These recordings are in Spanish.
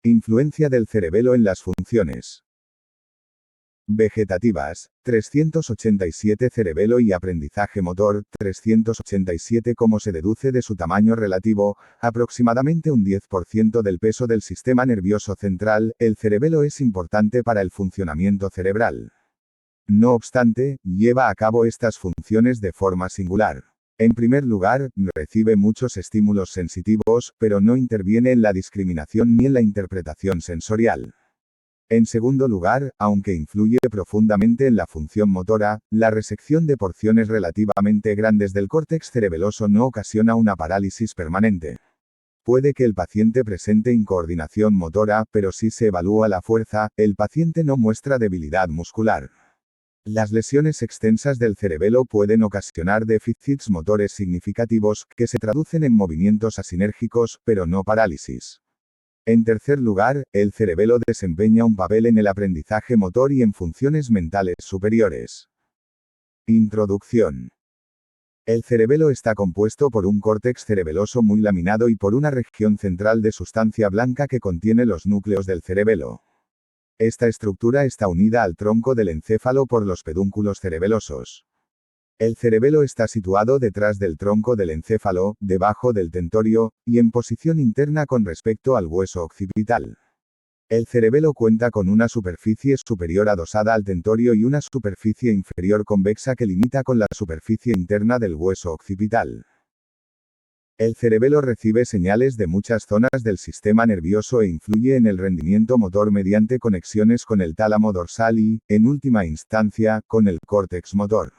Influencia del cerebelo en las funciones vegetativas. 387 Cerebelo y aprendizaje motor. 387 Como se deduce de su tamaño relativo, aproximadamente un 10% del peso del sistema nervioso central, el cerebelo es importante para el funcionamiento cerebral. No obstante, lleva a cabo estas funciones de forma singular. En primer lugar, recibe muchos estímulos sensitivos, pero no interviene en la discriminación ni en la interpretación sensorial. En segundo lugar, aunque influye profundamente en la función motora, la resección de porciones relativamente grandes del córtex cerebeloso no ocasiona una parálisis permanente. Puede que el paciente presente incoordinación motora, pero si se evalúa la fuerza, el paciente no muestra debilidad muscular. Las lesiones extensas del cerebelo pueden ocasionar déficits motores significativos, que se traducen en movimientos asinérgicos, pero no parálisis. En tercer lugar, el cerebelo desempeña un papel en el aprendizaje motor y en funciones mentales superiores. Introducción. El cerebelo está compuesto por un córtex cerebeloso muy laminado y por una región central de sustancia blanca que contiene los núcleos del cerebelo. Esta estructura está unida al tronco del encéfalo por los pedúnculos cerebelosos. El cerebelo está situado detrás del tronco del encéfalo, debajo del tentorio, y en posición interna con respecto al hueso occipital. El cerebelo cuenta con una superficie superior adosada al tentorio y una superficie inferior convexa que limita con la superficie interna del hueso occipital. El cerebelo recibe señales de muchas zonas del sistema nervioso e influye en el rendimiento motor mediante conexiones con el tálamo dorsal y, en última instancia, con el córtex motor.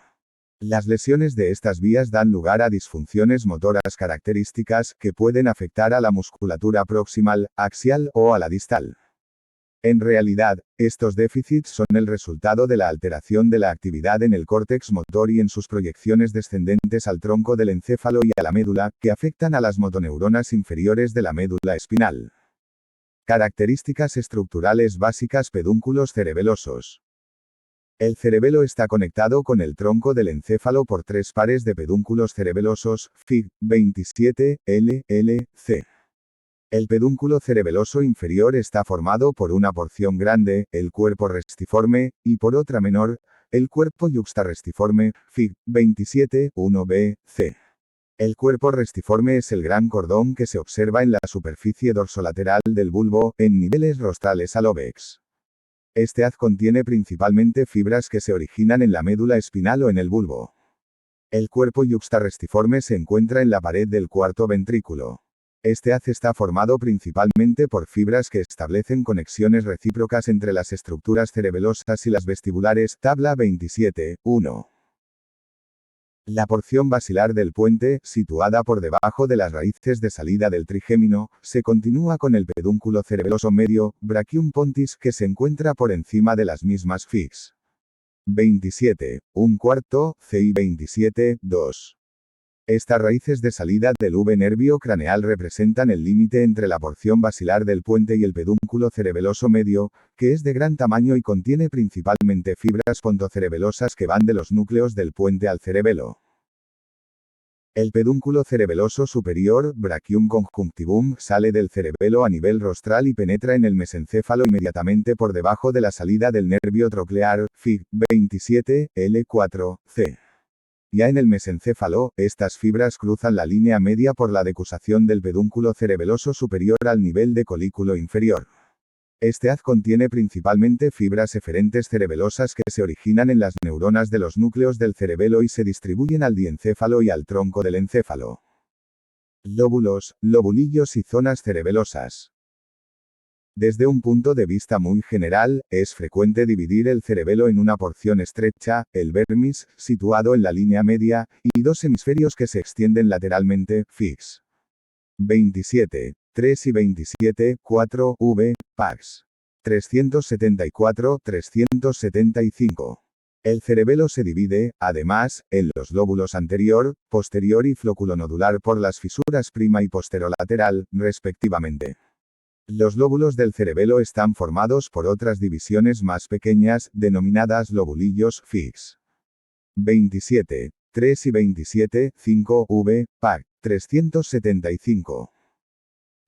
Las lesiones de estas vías dan lugar a disfunciones motoras características, que pueden afectar a la musculatura proximal, axial o a la distal. En realidad, estos déficits son el resultado de la alteración de la actividad en el córtex motor y en sus proyecciones descendentes al tronco del encéfalo y a la médula, que afectan a las motoneuronas inferiores de la médula espinal. Características estructurales básicas. Pedúnculos cerebelosos. El cerebelo está conectado con el tronco del encéfalo por tres pares de pedúnculos cerebelosos, Fig. 27, L, L, C. El pedúnculo cerebeloso inferior está formado por una porción grande, el cuerpo restiforme, y por otra menor, el cuerpo yuxtarrestiforme, Fig. 27, 1b, C. El cuerpo restiforme es el gran cordón que se observa en la superficie dorsolateral del bulbo, en niveles rostrales al óbex. Este haz contiene principalmente fibras que se originan en la médula espinal o en el bulbo. El cuerpo yuxtarrestiforme se encuentra en la pared del cuarto ventrículo. Este haz está formado principalmente por fibras que establecen conexiones recíprocas entre las estructuras cerebelosas y las vestibulares. Tabla 27, 1. La porción basilar del puente, situada por debajo de las raíces de salida del trigémino, se continúa con el pedúnculo cerebeloso medio, brachium pontis, que se encuentra por encima de las mismas Figs. 27, 1/4, CI 27, 2. Estas raíces de salida del V-nervio craneal representan el límite entre la porción basilar del puente y el pedúnculo cerebeloso medio, que es de gran tamaño y contiene principalmente fibras pontocerebelosas que van de los núcleos del puente al cerebelo. El pedúnculo cerebeloso superior, brachium conjunctivum, sale del cerebelo a nivel rostral y penetra en el mesencéfalo inmediatamente por debajo de la salida del nervio troclear, Fig. 27, L4, C. Ya en el mesencéfalo, estas fibras cruzan la línea media por la decusación del pedúnculo cerebeloso superior al nivel de colículo inferior. Este haz contiene principalmente fibras eferentes cerebelosas que se originan en las neuronas de los núcleos del cerebelo y se distribuyen al diencéfalo y al tronco del encéfalo. Lóbulos, lobulillos y zonas cerebelosas. Desde un punto de vista muy general, es frecuente dividir el cerebelo en una porción estrecha, el vermis, situado en la línea media, y dos hemisferios que se extienden lateralmente, Figs. 27, 3 y 27, 4, V, Pax. 374, 375. El cerebelo se divide, además, en los lóbulos anterior, posterior y flóculo-nodular por las fisuras prima y posterolateral, respectivamente. Los lóbulos del cerebelo están formados por otras divisiones más pequeñas, denominadas lobulillos, Figs. 27, 3 y 27, 5, V, Pac. 375.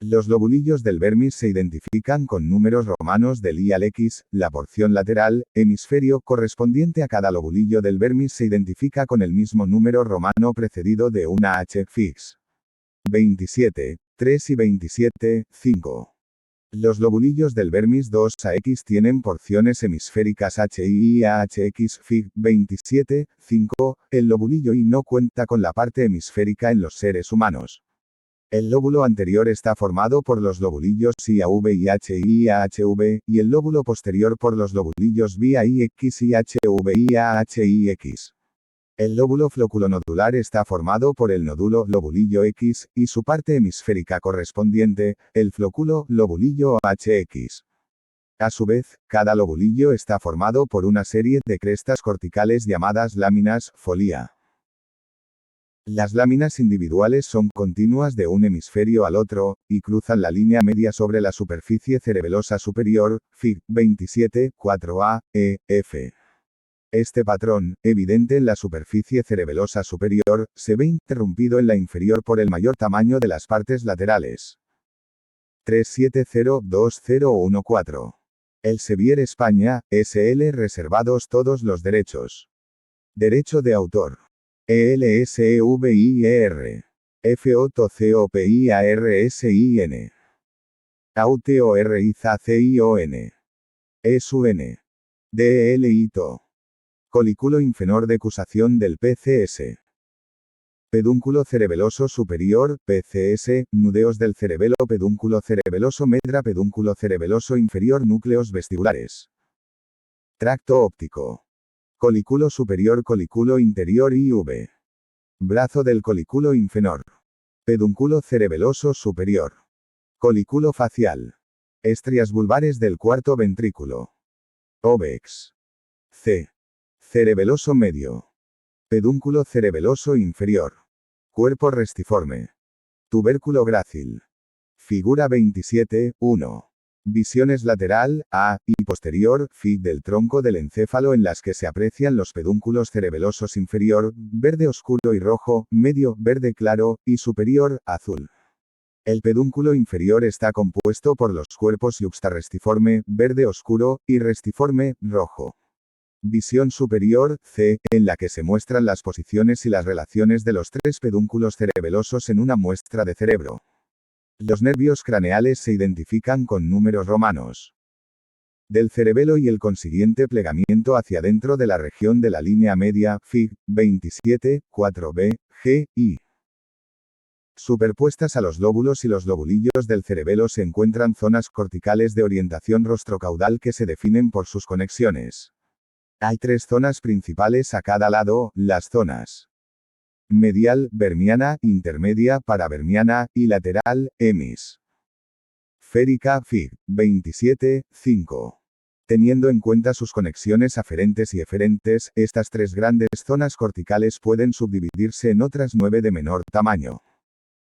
Los lobulillos del vermis se identifican con números romanos del I al X, la porción lateral, hemisferio, correspondiente a cada lobulillo del vermis se identifica con el mismo número romano precedido de una H fix. 27, 3 y 27, 5. Los lobulillos del vermis 2 a X tienen porciones hemisféricas HI a HX Fig. 27, 5. El lobulillo I no cuenta con la parte hemisférica en los seres humanos. El lóbulo anterior está formado por los lobulillos IAV y HI a HV, y el lóbulo posterior por los lobulillos VIX y HV y AHIX. El lóbulo floculonodular está formado por el nódulo lobulillo X, y su parte hemisférica correspondiente, el flóculo lobulillo HX. A su vez, cada lobulillo está formado por una serie de crestas corticales llamadas láminas, folia. Las láminas individuales son continuas de un hemisferio al otro, y cruzan la línea media sobre la superficie cerebelosa superior, Fig. 27, 4a, F. Este patrón, evidente en la superficie cerebelosa superior, se ve interrumpido en la inferior por el mayor tamaño de las partes laterales. 3702014. Elsevier España, SL reservados todos los derechos. Derecho de autor. ELSEVIER. FOTOCOPIARSIN. AUTORIZACION. ESUN. DELITO. Colículo infenor de decusación del PCS. Pedúnculo cerebeloso superior, PCS, nudeos del cerebelo, pedúnculo cerebeloso medra, pedúnculo cerebeloso inferior, núcleos vestibulares. Tracto óptico. Colículo superior, colículo interior IV. Brazo del colículo infenor. Pedúnculo cerebeloso superior. Colículo facial. Estrias vulvares del cuarto ventrículo. Obex. C. Cerebeloso medio. Pedúnculo cerebeloso inferior. Cuerpo restiforme. Tubérculo grácil. Figura 27, 1. Visiones lateral, A, y posterior, Fig del tronco del encéfalo en las que se aprecian los pedúnculos cerebelosos inferior, verde oscuro y rojo, medio, verde claro, y superior, azul. El pedúnculo inferior está compuesto por los cuerpos yuxtarrestiforme, verde oscuro, y restiforme, rojo. Visión superior, C, en la que se muestran las posiciones y las relaciones de los tres pedúnculos cerebelosos en una muestra de cerebro. Los nervios craneales se identifican con números romanos del cerebelo y el consiguiente plegamiento hacia dentro de la región de la línea media, Fig. 27, 4b, G, I. Superpuestas a los lóbulos y los lobulillos del cerebelo se encuentran zonas corticales de orientación rostrocaudal que se definen por sus conexiones. Hay tres zonas principales a cada lado, las zonas medial, vermiana, intermedia, paravermiana, y lateral, hemis. Férica, Fig. 27, 5. Teniendo en cuenta sus conexiones aferentes y eferentes, estas tres grandes zonas corticales pueden subdividirse en otras 9 de menor tamaño.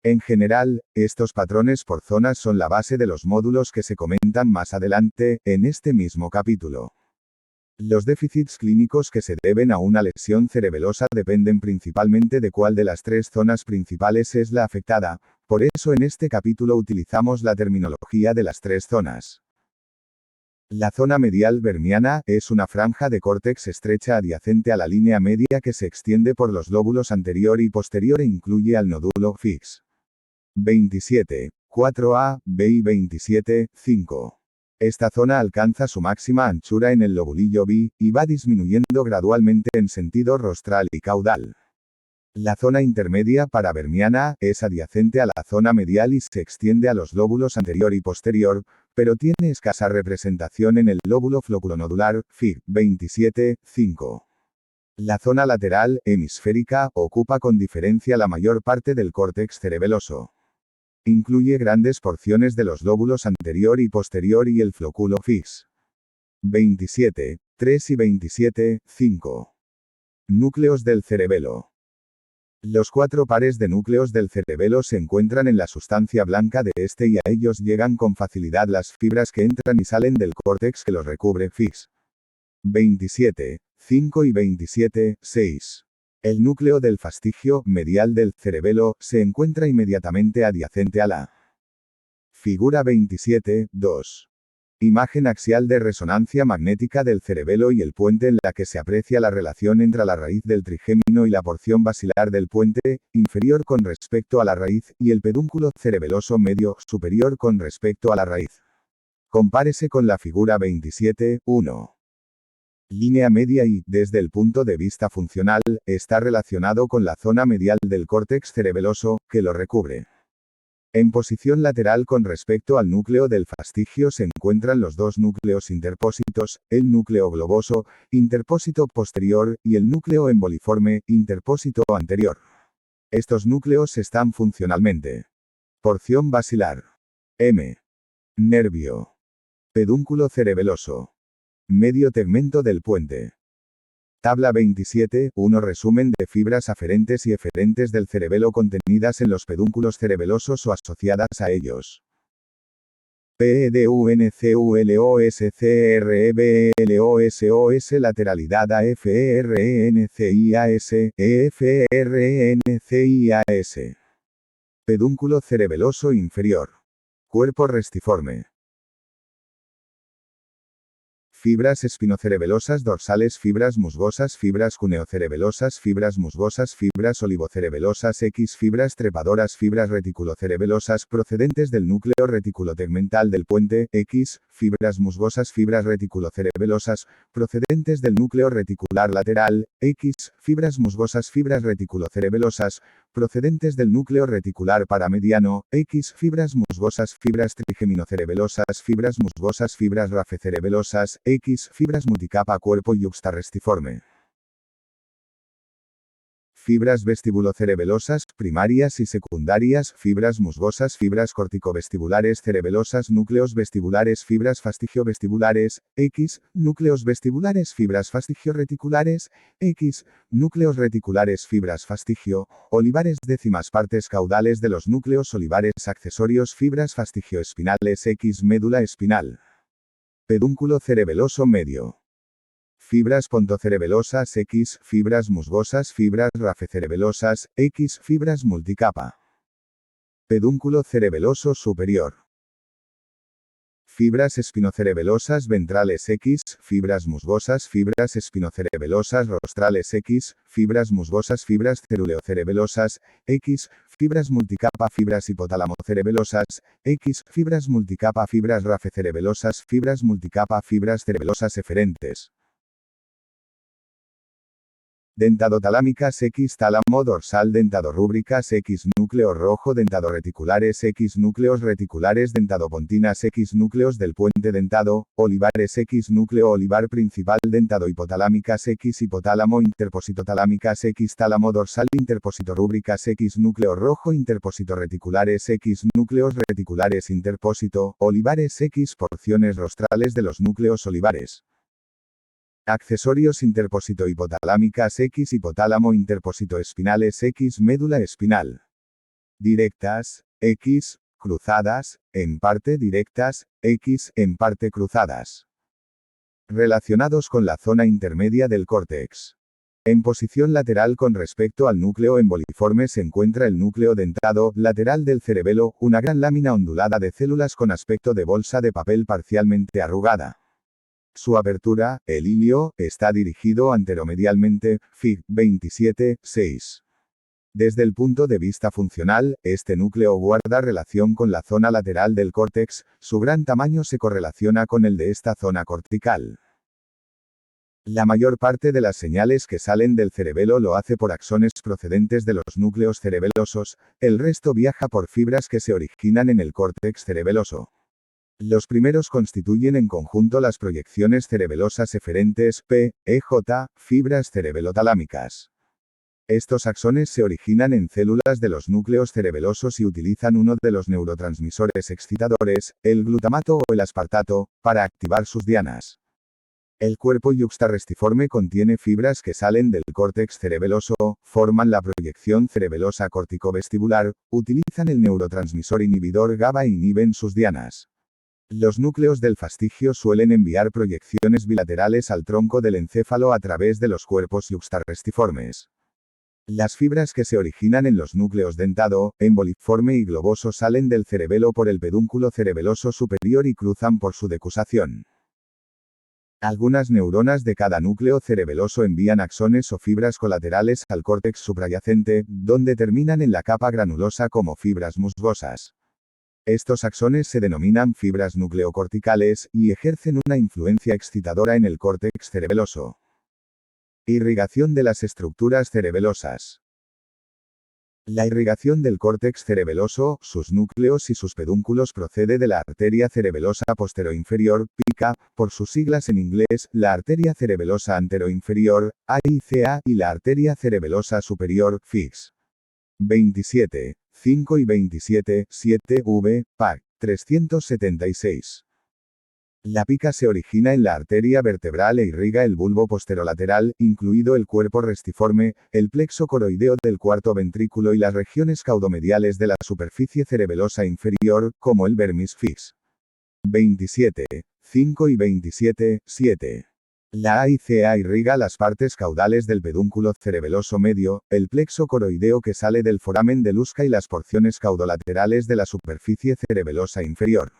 En general, estos patrones por zonas son la base de los módulos que se comentan más adelante, en este mismo capítulo. Los déficits clínicos que se deben a una lesión cerebelosa dependen principalmente de cuál de las tres zonas principales es la afectada, por eso en este capítulo utilizamos la terminología de las tres zonas. La zona medial vermiana es una franja de córtex estrecha adyacente a la línea media que se extiende por los lóbulos anterior y posterior e incluye al nódulo fix. 27, 4a, b y 27, 5. Esta zona alcanza su máxima anchura en el lobulillo B, y va disminuyendo gradualmente en sentido rostral y caudal. La zona intermedia paravermiana es adyacente a la zona medial y se extiende a los lóbulos anterior y posterior, pero tiene escasa representación en el lóbulo floculonodular, Fig. 27, 5. La zona lateral, hemisférica, ocupa con diferencia la mayor parte del córtex cerebeloso. Incluye grandes porciones de los lóbulos anterior y posterior y el flóculo fix. 27, 3 y 27, 5. Núcleos del cerebelo. Los 4 pares de núcleos del cerebelo se encuentran en la sustancia blanca de este y a ellos llegan con facilidad las fibras que entran y salen del córtex que los recubre fix. 27, 5 y 27, 6. El núcleo del fastigio medial del cerebelo se encuentra inmediatamente adyacente a la Figura 27, 2. Imagen axial de resonancia magnética del cerebelo y el puente en la que se aprecia la relación entre la raíz del trigémino y la porción basilar del puente, inferior con respecto a la raíz, y el pedúnculo cerebeloso medio, superior con respecto a la raíz. Compárese con la figura 27, 1. Línea media y, desde el punto de vista funcional, está relacionado con la zona medial del córtex cerebeloso, que lo recubre. En posición lateral con respecto al núcleo del fastigio se encuentran los dos núcleos interpósitos, el núcleo globoso, interpósito posterior, y el núcleo emboliforme, interpósito anterior. Estos núcleos están funcionalmente. Porción basilar. M. Nervio. Pedúnculo cerebeloso. Medio tegmento del puente. Tabla 27, 1 resumen de fibras aferentes y eferentes del cerebelo contenidas en los pedúnculos cerebelosos o asociadas a ellos. PEDUNCULOSCREBLOSOS lateralidad AFERENCIAS, EFRENCIAS. Pedúnculo cerebeloso inferior. Cuerpo restiforme. Fibras espinocerebelosas dorsales, fibras musgosas, fibras cuneocerebelosas, fibras musgosas, fibras olivocerebelosas X, fibras trepadoras, fibras reticulocerebelosas procedentes del núcleo reticulotegmental del puente X, fibras musgosas, fibras reticulocerebelosas procedentes del núcleo reticular lateral X, fibras musgosas, fibras reticulocerebelosas procedentes del núcleo reticular paramediano X, fibras musgosas, fibras trigéminocerebelosas, fibras musgosas, fibras rafecerebelosas X, fibras multicapa cuerpo yuxtarrestiforme. Fibras vestibulocerebelosas, primarias y secundarias, fibras musgosas, fibras corticovestibulares cerebelosas, núcleos vestibulares, fibras fastigiovestibulares, X, núcleos vestibulares, fibras fastigio-reticulares, X, núcleos reticulares, fibras fastigio, olivares décimas partes caudales de los núcleos olivares accesorios, fibras fastigioespinales X, médula espinal. Pedúnculo cerebeloso medio. Fibras pontocerebelosas X, fibras musgosas, fibras rafecerebelosas X, fibras multicapa. Pedúnculo cerebeloso superior. Fibras espinocerebelosas ventrales X, fibras musgosas, fibras espinocerebelosas rostrales X, fibras musgosas, fibras ceruleocerebelosas X, fibras multicapa, fibras hipotálamo-cerebelosas X, fibras multicapa, fibras rafecerebelosas, fibras multicapa, fibras cerebelosas eferentes. Dentadotalámicas X, tálamo dorsal, dentadorrúbricas X, núcleo rojo, dentadoreticulares X, núcleos reticulares, dentadopontinas X, núcleos del puente dentado, olivares X, núcleo olivar principal, dentado-hipotalámicas X, hipotálamo, interpositotalámicas X, tálamo dorsal, interpositorrúbricas X, núcleo rojo, interpositoreticulares X, núcleos reticulares, interpósito, olivares X, porciones rostrales de los núcleos olivares. Accesorios interposito hipotalámicas X, hipotálamo interposito espinales X, médula espinal. Directas, X, cruzadas, en parte directas, X, en parte cruzadas. Relacionados con la zona intermedia del córtex. En posición lateral con respecto al núcleo emboliforme se encuentra el núcleo dentado, lateral del cerebelo, una gran lámina ondulada de células con aspecto de bolsa de papel parcialmente arrugada. Su apertura, el hilio, está dirigido anteromedialmente, Fig. 27, 6. Desde el punto de vista funcional, este núcleo guarda relación con la zona lateral del córtex, su gran tamaño se correlaciona con el de esta zona cortical. La mayor parte de las señales que salen del cerebelo lo hace por axones procedentes de los núcleos cerebelosos, el resto viaja por fibras que se originan en el córtex cerebeloso. Los primeros constituyen en conjunto las proyecciones cerebelosas eferentes, P, EJ, fibras cerebelotalámicas. Estos axones se originan en células de los núcleos cerebelosos y utilizan uno de los neurotransmisores excitadores, el glutamato o el aspartato, para activar sus dianas. El cuerpo yuxtarrestiforme contiene fibras que salen del córtex cerebeloso, forman la proyección cerebelosa corticovestibular, utilizan el neurotransmisor inhibidor GABA e inhiben sus dianas. Los núcleos del fastigio suelen enviar proyecciones bilaterales al tronco del encéfalo a través de los cuerpos yuxtarrestiformes. Las fibras que se originan en los núcleos dentado, emboliforme y globoso salen del cerebelo por el pedúnculo cerebeloso superior y cruzan por su decusación. Algunas neuronas de cada núcleo cerebeloso envían axones o fibras colaterales al córtex suprayacente, donde terminan en la capa granulosa como fibras musgosas. Estos axones se denominan fibras nucleocorticales, y ejercen una influencia excitadora en el córtex cerebeloso. Irrigación de las estructuras cerebelosas. La irrigación del córtex cerebeloso, sus núcleos y sus pedúnculos procede de la arteria cerebelosa posteroinferior, PICA, por sus siglas en inglés, la arteria cerebelosa anteroinferior, AICA, y la arteria cerebelosa superior, FIX. 27, 5 y 27, 7, v, PAC, 376. La pica se origina en la arteria vertebral e irriga el bulbo posterolateral, incluido el cuerpo restiforme, el plexo coroideo del cuarto ventrículo y las regiones caudomediales de la superficie cerebelosa inferior, como el vermis fix. 27, 5 y 27, 7. La AICA irriga las partes caudales del pedúnculo cerebeloso medio, el plexo coroideo que sale del foramen de Lusca y las porciones caudolaterales de la superficie cerebelosa inferior.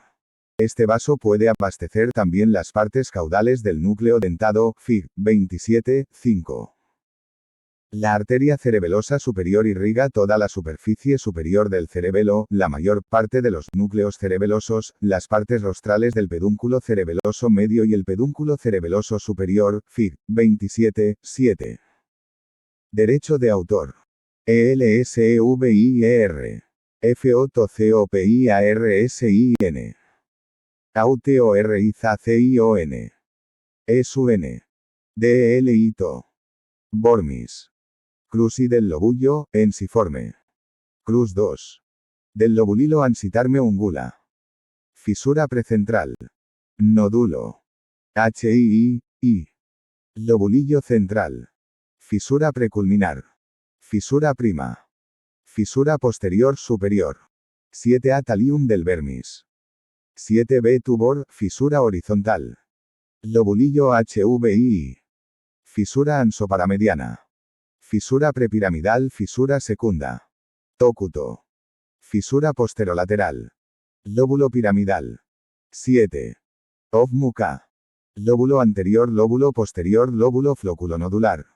Este vaso puede abastecer también las partes caudales del núcleo dentado, Fig. 27, 5. La arteria cerebelosa superior irriga toda la superficie superior del cerebelo, la mayor parte de los núcleos cerebelosos, las partes rostrales del pedúnculo cerebeloso medio y el pedúnculo cerebeloso superior, Fig. 27, 7. Derecho de autor. ELSEVIER. FOTCOPIARSIN. AUTORIZACION. ESUN. DELITO. Bormis. Cruci del lobullo, ensiforme. Cruz 2. Del lobulilo ansitarme ungula. Fisura precentral. Nódulo. HII. Lobulillo central. Fisura preculminar. Fisura prima. Fisura posterior superior. 7A talium del vermis. 7B tubor, fisura horizontal. Lobulillo HVI. Fisura ansoparamediana. Fisura prepiramidal, fisura secunda. Tócuto. Fisura posterolateral. Lóbulo piramidal. 7. Ovmuca. Lóbulo anterior, lóbulo posterior, lóbulo floculonodular.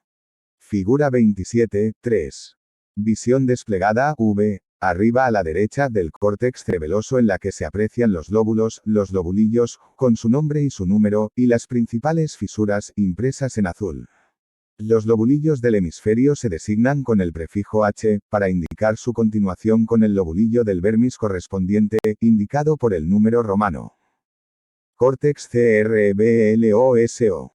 Figura 27, 3. Visión desplegada, V. Arriba a la derecha del córtex cerebeloso en la que se aprecian los lóbulos, los lobulillos, con su nombre y su número, y las principales fisuras, impresas en azul. Los lobulillos del hemisferio se designan con el prefijo H, para indicar su continuación con el lobulillo del vermis correspondiente, indicado por el número romano. Córtex cerebloso.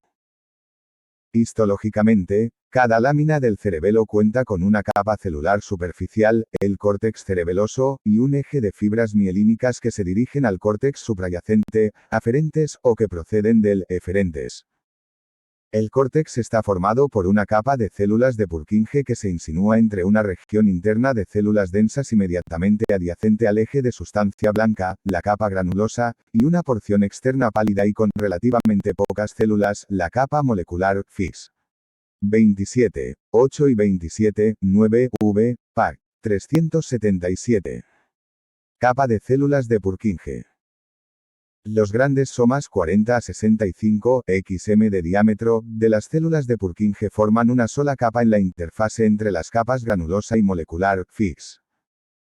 Histológicamente, cada lámina del cerebelo cuenta con una capa celular superficial, el córtex cerebeloso, y un eje de fibras mielínicas que se dirigen al córtex suprayacente, aferentes, o que proceden del eferentes. El córtex está formado por una capa de células de Purkinje que se insinúa entre una región interna de células densas inmediatamente adyacente al eje de sustancia blanca, la capa granulosa, y una porción externa pálida y con relativamente pocas células, la capa molecular, FIX. 27, 8 y 27, 9, v, PAC. 377. Capa de células de Purkinje. Los grandes somas 40 a 65 xm de diámetro de las células de Purkinje forman una sola capa en la interfase entre las capas granulosa y molecular, FIX.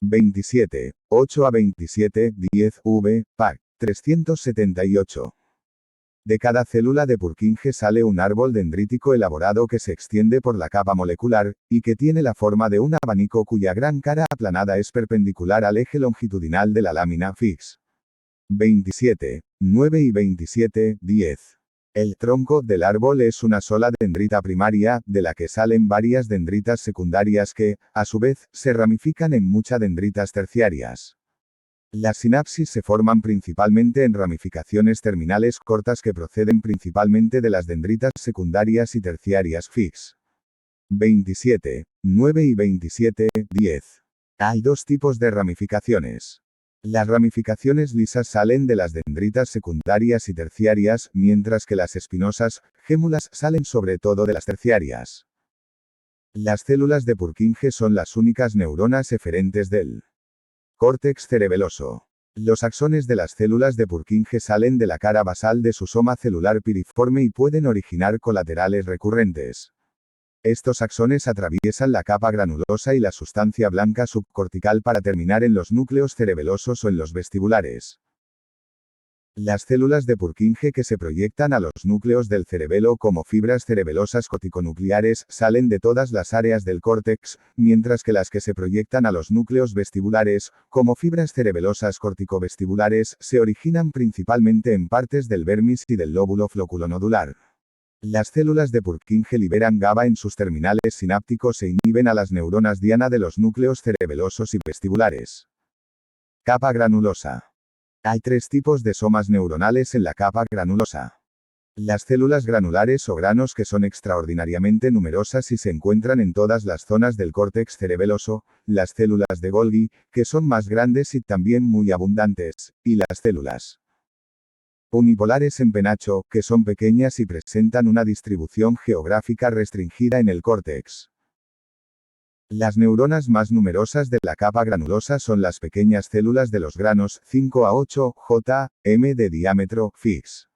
27, 8 a 27, 10 v, PAC. 378. De cada célula de Purkinje sale un árbol dendrítico elaborado que se extiende por la capa molecular, y que tiene la forma de un abanico cuya gran cara aplanada es perpendicular al eje longitudinal de la lámina FIX. 27, 9 y 27, 10. El tronco del árbol es una sola dendrita primaria, de la que salen varias dendritas secundarias que, a su vez, se ramifican en muchas dendritas terciarias. Las sinapsis se forman principalmente en ramificaciones terminales cortas que proceden principalmente de las dendritas secundarias y terciarias FIX. 27, 9 y 27, 10. Hay dos tipos de ramificaciones. Las ramificaciones lisas salen de las dendritas secundarias y terciarias, mientras que las espinosas, gémulas, salen sobre todo de las terciarias. Las células de Purkinje son las únicas neuronas eferentes del córtex cerebeloso. Los axones de las células de Purkinje salen de la cara basal de su soma celular piriforme y pueden originar colaterales recurrentes. Estos axones atraviesan la capa granulosa y la sustancia blanca subcortical para terminar en los núcleos cerebelosos o en los vestibulares. Las células de Purkinje que se proyectan a los núcleos del cerebelo como fibras cerebelosas corticonucleares salen de todas las áreas del córtex, mientras que las que se proyectan a los núcleos vestibulares, como fibras cerebelosas corticovestibulares, se originan principalmente en partes del vermis y del lóbulo floculonodular. Las células de Purkinje liberan GABA en sus terminales sinápticos e inhiben a las neuronas diana de los núcleos cerebelosos y vestibulares. Capa granulosa. Hay tres tipos de somas neuronales en la capa granulosa. Las células granulares o granos que son extraordinariamente numerosas y se encuentran en todas las zonas del córtex cerebeloso, las células de Golgi, que son más grandes y también muy abundantes, y las células unipolares en penacho, que son pequeñas y presentan una distribución geográfica restringida en el córtex. Las neuronas más numerosas de la capa granulosa son las pequeñas células de los granos 5 a 8 J, M de diámetro, fix.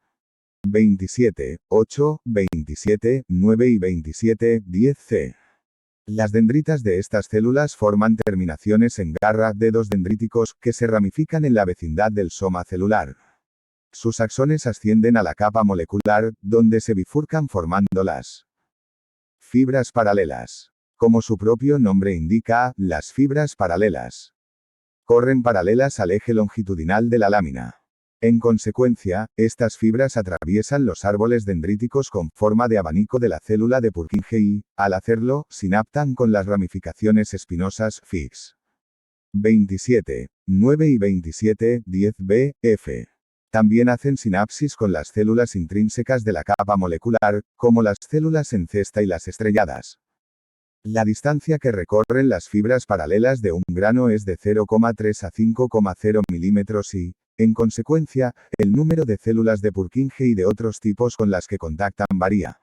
27, 8, 27, 9 y 27, 10 C. Las dendritas de estas células forman terminaciones en garra, dedos dendríticos, que se ramifican en la vecindad del soma celular. Sus axones ascienden a la capa molecular, donde se bifurcan formando las fibras paralelas. Como su propio nombre indica, las fibras paralelas corren paralelas al eje longitudinal de la lámina. En consecuencia, estas fibras atraviesan los árboles dendríticos con forma de abanico de la célula de Purkinje y, al hacerlo, sinaptan con las ramificaciones espinosas fix. 27, 9 y 27, 10 B, F. También hacen sinapsis con las células intrínsecas de la capa molecular, como las células en cesta y las estrelladas. La distancia que recorren las fibras paralelas de un grano es de 0,3 a 5,0 milímetros y, en consecuencia, el número de células de Purkinje y de otros tipos con las que contactan varía.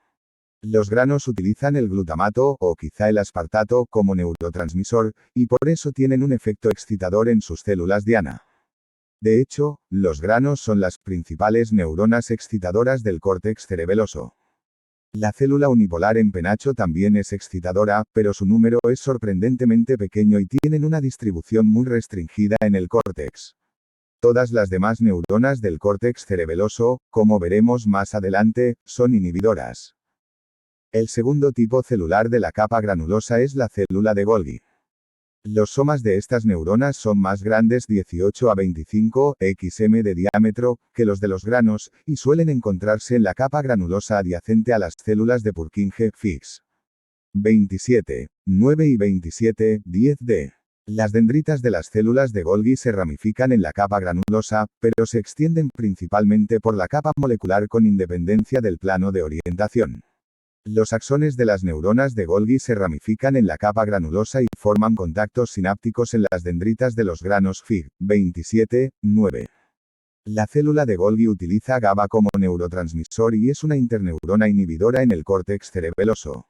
Los granos utilizan el glutamato, o quizá el aspartato, como neurotransmisor, y por eso tienen un efecto excitador en sus células diana. De hecho, los granos son las principales neuronas excitadoras del córtex cerebeloso. La célula unipolar en penacho también es excitadora, pero su número es sorprendentemente pequeño y tienen una distribución muy restringida en el córtex. Todas las demás neuronas del córtex cerebeloso, como veremos más adelante, son inhibidoras. El segundo tipo celular de la capa granulosa es la célula de Golgi. Los somas de estas neuronas son más grandes 18 a 25 xm de diámetro que los de los granos, y suelen encontrarse en la capa granulosa adyacente a las células de Purkinje fix. 27, 9 y 27, 10 D. Las dendritas de las células de Golgi se ramifican en la capa granulosa, pero se extienden principalmente por la capa molecular con independencia del plano de orientación. Los axones de las neuronas de Golgi se ramifican en la capa granulosa y forman contactos sinápticos en las dendritas de los granos Fig. 27, 9. La célula de Golgi utiliza GABA como neurotransmisor y es una interneurona inhibidora en el córtex cerebeloso.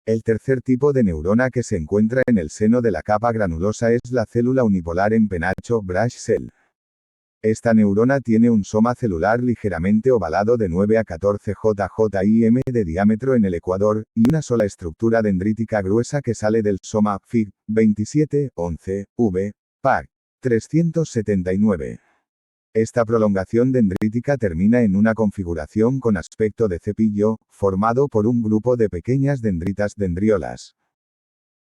El tercer tipo de neurona que se encuentra en el seno de la capa granulosa es la célula unipolar en penacho Brush cell. Esta neurona tiene un soma celular ligeramente ovalado de 9 a 14 JJIM de diámetro en el ecuador, y una sola estructura dendrítica gruesa que sale del soma Fig. 27, 11, V. PAC. 379. Esta prolongación dendrítica termina en una configuración con aspecto de cepillo, formado por un grupo de pequeñas dendritas dendriolas.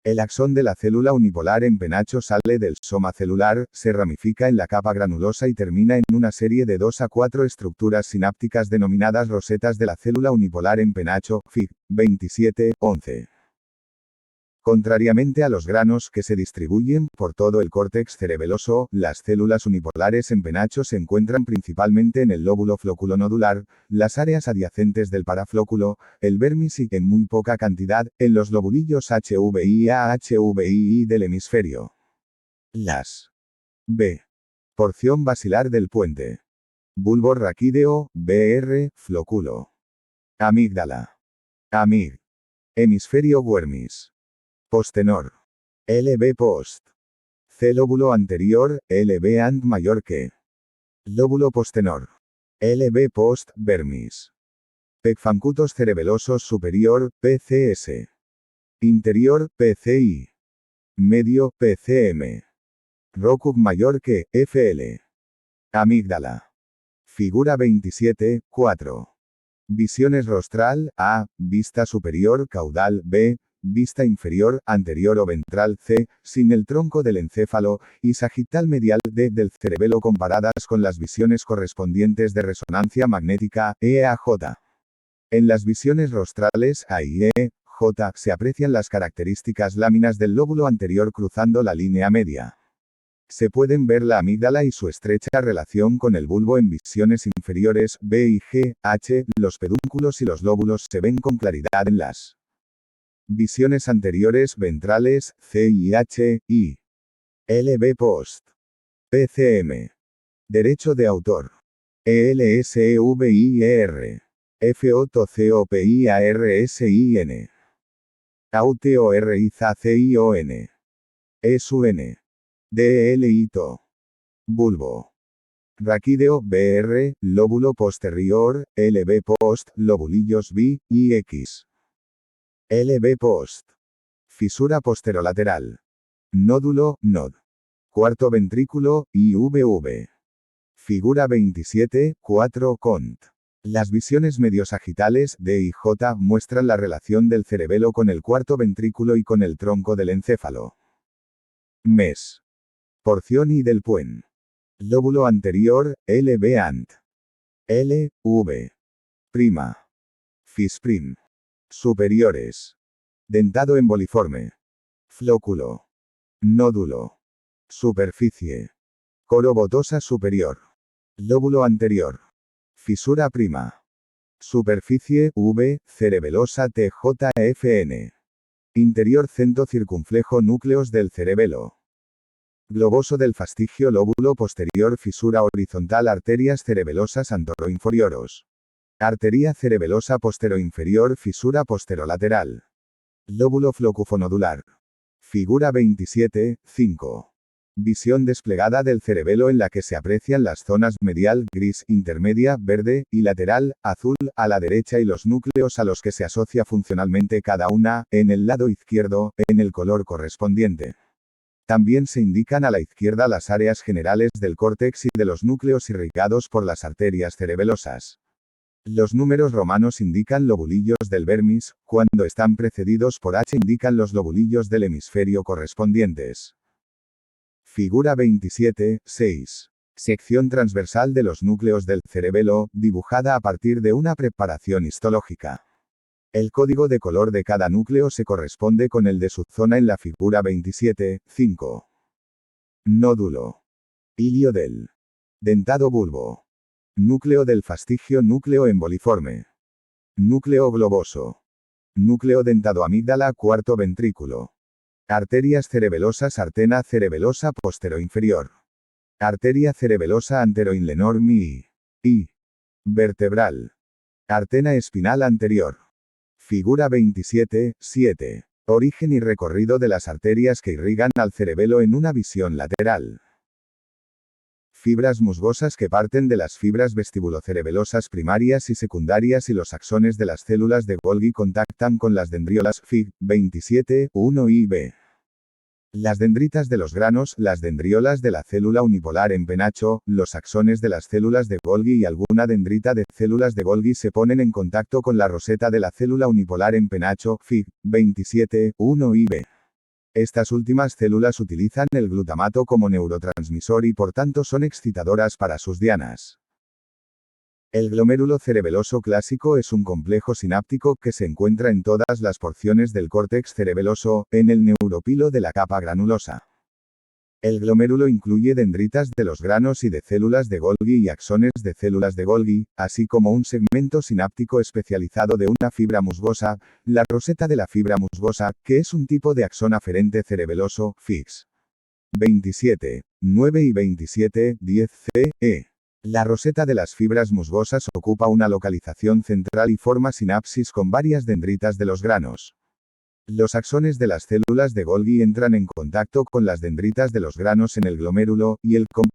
El axón de la célula unipolar en penacho sale del soma celular, se ramifica en la capa granulosa y termina en una serie de 2 a 4 estructuras sinápticas denominadas rosetas de la célula unipolar en penacho, Fig. 27, 11. Contrariamente a los granos que se distribuyen por todo el córtex cerebeloso, las células unipolares en penacho se encuentran principalmente en el lóbulo floculonodular, las áreas adyacentes del paraflóculo, el vermis y, en muy poca cantidad, en los lobulillos HVI y HVII del hemisferio. Las B. Porción basilar del puente. Bulbo raquídeo, BR, flóculo. Amígdala. Amig. Hemisferio Wermis. Postenor. LB post. C. Lóbulo anterior, LB and mayor que. Lóbulo postenor. LB post, vermis. Pecfancutos cerebelosos superior, PCS. Interior, PCI. Medio, PCM. Rocum mayor que, FL. Amígdala. Figura 27, 4. Visiones rostral, A, vista superior, caudal, B, vista inferior, anterior o ventral, C, sin el tronco del encéfalo, y sagital medial, D, del cerebelo comparadas con las visiones correspondientes de resonancia magnética, EAJ. En las visiones rostrales, A y E, J, se aprecian las características láminas del lóbulo anterior cruzando la línea media. Se pueden ver la amígdala y su estrecha relación con el bulbo en visiones inferiores, B y G, H, los pedúnculos y los lóbulos se ven con claridad en las visiones anteriores ventrales, C y H, I. LB post. PCM. Derecho de autor. ELSEVIER. FOTCOPIARSIN. AUTORIZACION. ESUN. DLITO. Bulbo. Raquídeo, BR, lóbulo posterior, LB post, lobulillos B, y X. LB post. Fisura posterolateral. Nódulo, NOD. Cuarto ventrículo, IVV. Figura 27, 4, cont. Las visiones mediosagitales, D y J, muestran la relación del cerebelo con el cuarto ventrículo y con el tronco del encéfalo. MES. Porción I del puen. Lóbulo anterior, LB ant. L, V. Prima. Fisprim. Superiores. Dentado emboliforme. Flóculo. Nódulo. Superficie. Coro botosa superior. Lóbulo anterior. Fisura prima. Superficie, V, cerebelosa TJFN. Interior centro circunflejo núcleos del cerebelo. Globoso del fastigio lóbulo posterior fisura horizontal arterias cerebelosas antoroinferioros. Arteria cerebelosa posteroinferior fisura posterolateral. Lóbulo flocufonodular. Figura 27, 5. Visión desplegada del cerebelo en la que se aprecian las zonas medial, gris, intermedia, verde, y lateral, azul, a la derecha y los núcleos a los que se asocia funcionalmente cada una, en el lado izquierdo, en el color correspondiente. También se indican a la izquierda las áreas generales del córtex y de los núcleos irrigados por las arterias cerebelosas. Los números romanos indican lobulillos del vermis, cuando están precedidos por H indican los lobulillos del hemisferio correspondientes. Figura 27, 6. Sección transversal de los núcleos del cerebelo, dibujada a partir de una preparación histológica. El código de color de cada núcleo se corresponde con el de su zona en la figura 27, 5. Nódulo. Hilio del dentado bulbo. Núcleo del fastigio núcleo emboliforme. Núcleo globoso. Núcleo dentado amígdala cuarto ventrículo. Arterias cerebelosas artena cerebelosa posteroinferior. Arteria cerebelosa anteroinlenor mi. I. Vertebral. Artena espinal anterior. Figura 27, 7. Origen y recorrido de las arterias que irrigan al cerebelo en una visión lateral. Fibras musgosas que parten de las fibras vestibulocerebelosas primarias y secundarias y los axones de las células de Golgi contactan con las dendriolas, Fig. 27, 1 y B. Las dendritas de los granos, las dendriolas de la célula unipolar en penacho, los axones de las células de Golgi y alguna dendrita de células de Golgi se ponen en contacto con la roseta de la célula unipolar en penacho, Fig. 27, 1 y B. Estas últimas células utilizan el glutamato como neurotransmisor y por tanto son excitadoras para sus dianas. El glomérulo cerebeloso clásico es un complejo sináptico que se encuentra en todas las porciones del córtex cerebeloso, en el neuropilo de la capa granulosa. El glomérulo incluye dendritas de los granos y de células de Golgi y axones de células de Golgi, así como un segmento sináptico especializado de una fibra musgosa, la roseta de la fibra musgosa, que es un tipo de axón aferente cerebeloso, Figs. 27, 9 y 27, 10 CE. La roseta de las fibras musgosas ocupa una localización central y forma sinapsis con varias dendritas de los granos. Los axones de las células de Golgi entran en contacto con las dendritas de los granos en el glomérulo, y el